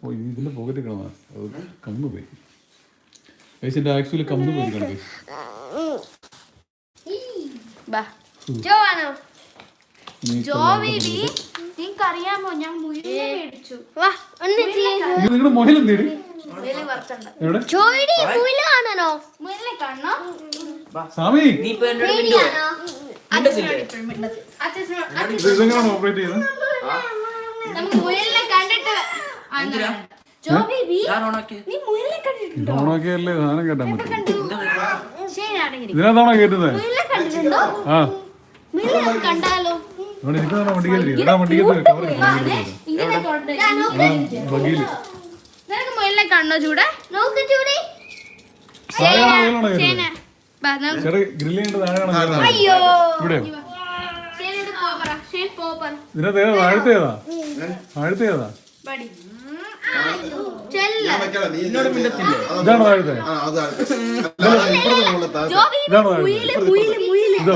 പോയി ഇതിന്റെ പോക്കറ്റ് കിടന്ന കന്നു പോയി. ആക്ച്വലി കന്നു പോയി കണ്ടു. നിങ്ങൾക്കറിയാമോ ഞാൻ മുയലിനെ മേടിച്ചു. നിങ്ങളുടെ മൊഹലും തേടി മുയല് വറുത്തണ്ട. എവിടെ മുയലിനെ കാണണോ? സ്വാമി അച്ഛനോട് ഇതെങ്ങനെയാണ് ഓപ്പറേറ്റ് ചെയ്യുന്നത്? നമുക്ക് മുയലിനെ കണ്ടിട്ട് ഓണാക്കിയല്ലേ സാധനം കേട്ടാൻ പറ്റും. ശരിയാണെങ്കിൽ ഇതിനകത്താണോ കേട്ടുന്നത്? മുയലിനെ കണ്ടിട്ടുണ്ടോ? ആ മുയലിനെ കണ്ടാലോ? ഇവിടെ ഇരിക്കുന്നതാണോ വണ്ടിക്കകത്തിരിക്കുന്നത്? വണ്ടിക്കകത്ത് കവർ ഇങ്ങനെ കൊണ്ട് ബഗിയില് നിനക്ക് മുയലിനെ കാണണോ? ചൂടെ നോക്ക് ചൂടി. ചേട്ടാ ഗ്രില്ലിന്റെ താഴെയാണ് അയ്യോ ഇവിടെ. ഇതിനകത്ത് ഏതാ? താഴത്തേതാ? താഴത്തേതാ? ഇതാണോ താഴത്തെ? ഇതാണോ താഴത്തെ? ഇതോ